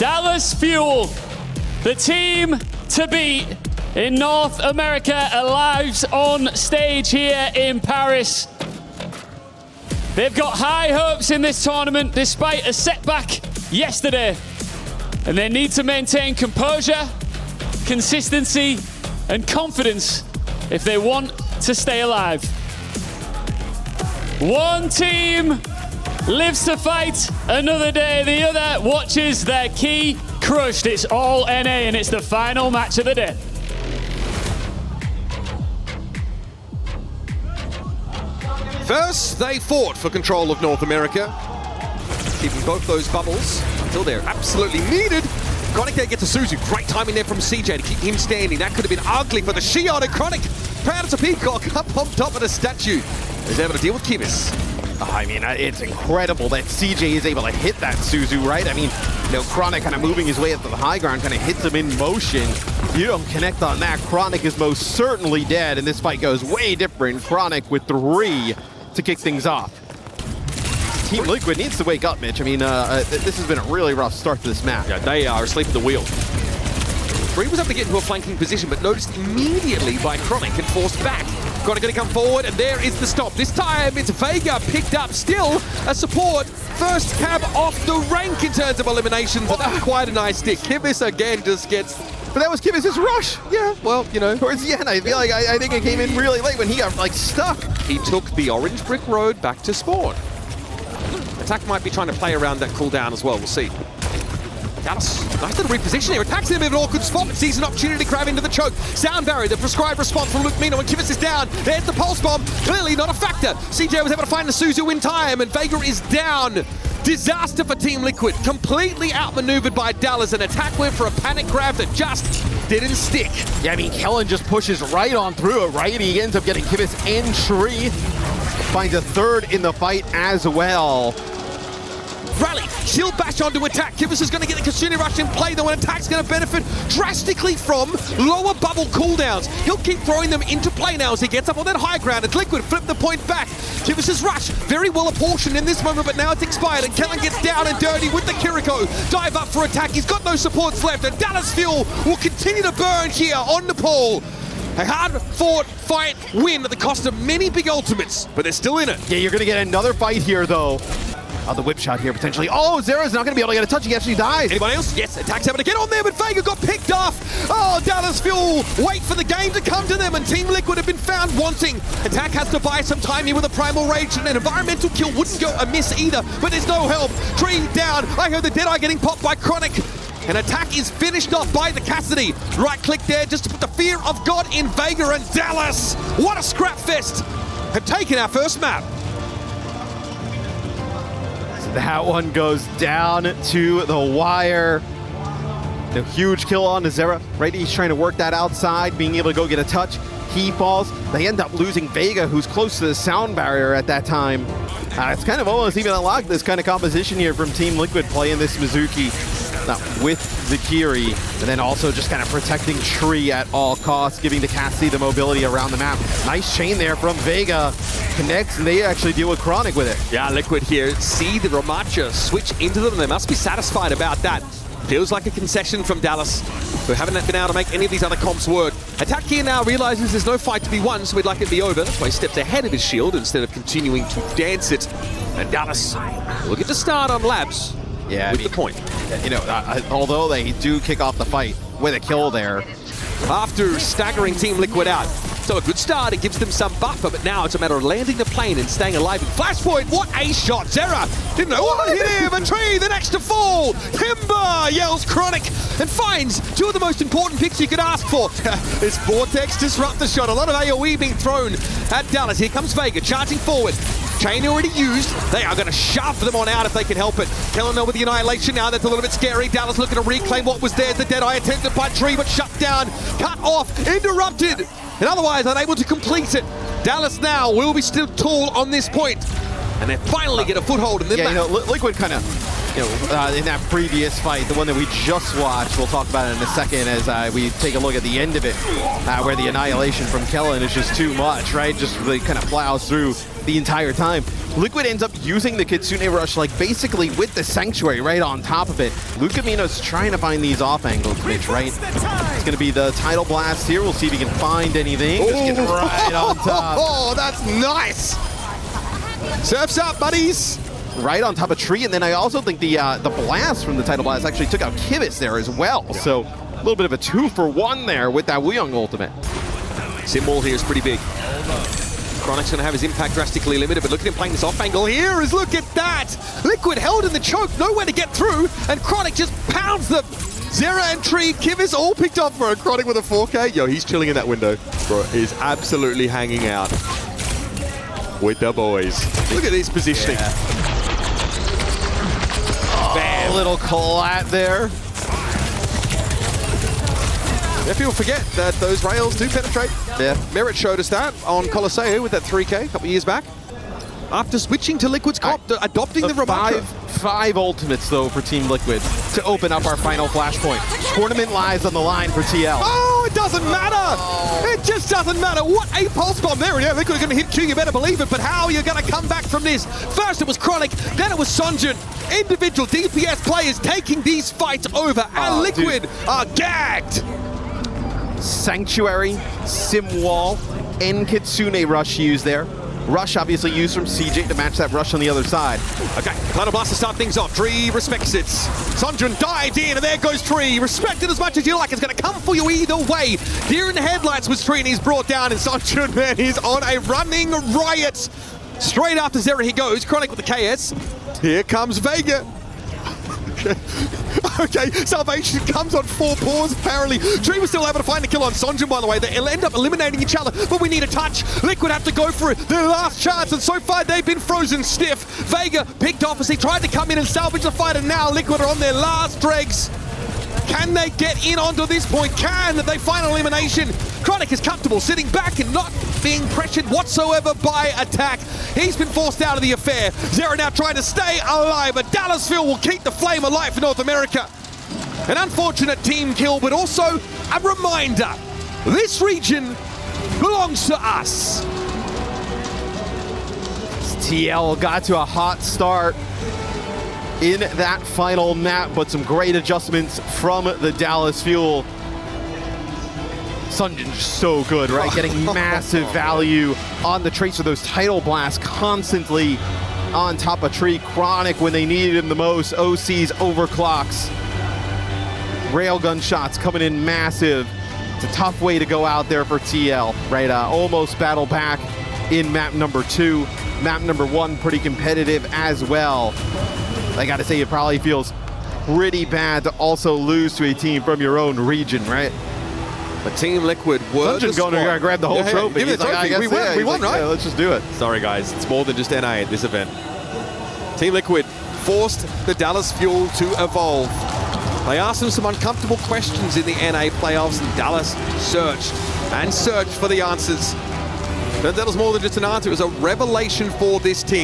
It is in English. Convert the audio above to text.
Dallas Fuel, the team to beat in North America, arrives on stage here in Paris. They've got high hopes in this tournament despite a setback yesterday, and they need to maintain composure, consistency, and confidence if they want to stay alive. One team lives to fight another day, the other watches their key crushed. It's all NA, and it's the final match of the day. First, they fought for control of North America, keeping both those bubbles until they're absolutely needed. Chronic there gets a Suzu. Great timing there from CJ to keep him standing. That could have been ugly for the Shion, and Chronic, proud as a peacock, up on top of the statue, is able to deal with Kibis. I mean, it's incredible that CJ is able to hit that Suzu, right? I mean, you know, Chronic kind of moving his way up to the high ground, kind of hits him in motion. You don't connect on that, Chronic is most certainly dead, and this fight goes way different. Chronic with 3 to kick things off. Team Liquid needs to wake up, Mitch. I mean, this has been a really rough start to this match. Yeah, they are asleep at the wheel. 3 was able to get into a flanking position, but noticed immediately by Chronic and forced back. Chronic going to come forward, and there is the stop. This time, it's Vega picked up. Still a support. First cab off the rank in terms of eliminations, but that's quite a nice stick. Kibis again just gets... But that was Kibis' rush. Yeah, well, you know. Towards the end, I feel like I think it came in really late when he got, like, stuck. He took the orange brick road back to spawn. Attack might be trying to play around that cooldown as well. We'll see. Dallas, nice little reposition here. Attack's in a bit of an awkward spot, but sees an opportunity to grab into the choke. Sound barrier, the prescribed response from Luke Mino, and Kibis is down. There's the pulse bomb. Clearly not a factor. CJ was able to find the Suzu in time, and Vega is down. Disaster for Team Liquid. Completely outmaneuvered by Dallas, and Attack went for a panic grab that just didn't stick. Yeah, I mean, Kellen just pushes right on through it, right? He ends up getting Kibis in tree. Finds a 3rd in the fight as well. Rally, shield bash onto Attack. Kibis is going to get the Kasuni Rush in play, though, and Attack's going to benefit drastically from lower bubble cooldowns. He'll keep throwing them into play now as he gets up on that high ground. It's Liquid, flip the point back. Kibis' Rush, very well apportioned in this moment, but now it's expired, and Kellen gets down and dirty with the Kiriko. Dive up for Attack. He's got no supports left, and Dallas Fuel will continue to burn here on Nepal. A hard-fought fight win at the cost of many big ultimates, but they're still in it. Yeah, you're going to get another fight here, though. The whip shot here potentially. Oh, Zera's not going to be able to get a touch. He actually dies. Anyone else? Yes, Attack's able to get on there, but Vega got picked off. Oh, Dallas Fuel wait for the game to come to them, and Team Liquid have been found wanting. Attack has to buy some time here with a Primal Rage, and an environmental kill wouldn't go amiss either, but there's no help. Tree down. I heard the Deadeye getting popped by Chronic. And Attack is finished off by the Cassidy. Right click there just to put the fear of God in Vega, and Dallas, what a scrap fest, have taken our first map. That one goes down to the wire. The huge kill on Zera, right? He's trying to work that outside, being able to go get a touch. He falls. They end up losing Vega, who's close to the sound barrier at that time. It's kind of almost even unlocked this kind of composition here from Team Liquid playing this Mizuki with Zakiri, and then also just kind of protecting Tree at all costs, giving the Cassie the mobility around the map. Nice chain there from Vega. Connects, and they actually deal with Chronic with it. Yeah, Liquid here. See the Ramacha switch into them. They must be satisfied about that. Feels like a concession from Dallas, who haven't been able to make any of these other comps work. Attack here now realizes there's no fight to be won, so he'd like it to be over. That's why he steps ahead of his shield instead of continuing to dance it. And Dallas will get to start on Labs with the point. You know, although they do kick off the fight with a kill there. After staggering Team Liquid out. So a good start, it gives them some buffer, but now it's a matter of landing the plane and staying alive. And Flashpoint, what a shot! Zera didn't know what hit him, a tree, the next to fall! Timber, yells Chronic, and finds 2 of the most important picks you could ask for. This Vortex disrupt the shot, a lot of AoE being thrown at Dallas. Here comes Vega, charging forward. Chain already used. They are going to shove them on out if they can help it. Kellen with the Annihilation now. That's a little bit scary. Dallas looking to reclaim what was there. The Deadeye attempted by Tree, but shut down. Cut off. Interrupted. And otherwise unable to complete it. Dallas now will be still tall on this point. And they finally get a foothold in the map. You know, Liquid kind of, you know, in that previous fight, the one that we just watched, we'll talk about it in a second as we take a look at the end of it, where the Annihilation from Kellen is just too much, right? Just really kind of plows through the entire time. Liquid ends up using the Kitsune Rush, like, basically with the Sanctuary right on top of it. Lucamino's trying to find these off angles, Mitch, right? It's going to be the Tidal Blast here. We'll see if he can find anything. Just get right on top. Oh, that's nice! Surf's up, buddies! Right on top of Tree, and then I also think the blast from the Tidal Blast actually took out Kibis there as well. So a little bit of a 2-for-1 there with that Wuyong ultimate. Sim wall here is pretty big. Chronic's going to have his impact drastically limited, but look at him playing this off angle here. Look at that! Liquid held in the choke, nowhere to get through, and Chronic just pounds them. Zera and Tree, Kibis all picked up for a Chronic with a 4K. Yo, he's chilling in that window. Bro, he's absolutely hanging out with the boys. Look at his positioning. Yeah. Oh, a little collat there. If people forget that those rails do penetrate. Yeah. Merit showed us that on Colosseo with that 3K a couple years back. After switching to Liquid's cop, adopting the Rabacho. Five ultimates, though, for Team Liquid to open up our final flashpoint. Tournament lives on the line for TL. Oh, it doesn't matter! Oh. It just doesn't matter. What a pulse bomb there. Yeah, Liquid are going to hit Q, you better believe it, but how are you going to come back from this? First it was Chronic, then it was Sunjun. Individual DPS players taking these fights over, and Liquid are gagged. Sanctuary, Sim Wall, and Kitsune Rush used there. Rush obviously used from CJ to match that rush on the other side. Okay, Cloud Blast to start things off. Tree respects it. Sunjun dives in, and there goes Tree. Respect it as much as you like. It's going to come for you either way. Deer in the headlights was Tree, and he's brought down, and Sunjun, man, he's on a running riot. Straight after Zera he goes. Chronic with the KS. Here comes Vega. Okay, Salvation comes on 4 paws, apparently. Tree was still able to find the kill on Sunjun, by the way. They'll end up eliminating each other, but we need a touch. Liquid have to go for it. Their last chance, and so far they've been frozen stiff. Vega picked off as he tried to come in and salvage the fight, and now Liquid are on their last dregs. Can they get in onto this point? Can they find elimination? Chronic is comfortable sitting back and not being pressured whatsoever by attack. He's been forced out of the affair. Zera now trying to stay alive, but Dallasville will keep the flame alive for North America. An unfortunate team kill, but also a reminder. This region belongs to us. TL got to a hot start in that final map, but some great adjustments from the Dallas Fuel. Sunjun just so good, right? Getting massive value on the tracer, those Tidal Blasts constantly on top of Tree. Chronic when they needed him the most. OC's overclocks. Railgun shots coming in massive. It's a tough way to go out there for TL, right? Almost battle back in map number 2. Map number 1 pretty competitive as well. I gotta say, it probably feels pretty bad to also lose to a team from your own region, right? But Team Liquid were Sunjun's going to grab the whole trophy. Give me the trophy. We won, right? Yeah, let's just do it. Sorry, guys. It's more than just NA at this event. Team Liquid forced the Dallas Fuel to evolve. They asked them some uncomfortable questions in the NA playoffs, and Dallas searched and searched for the answers. But that was more than just an answer. It was a revelation for this team.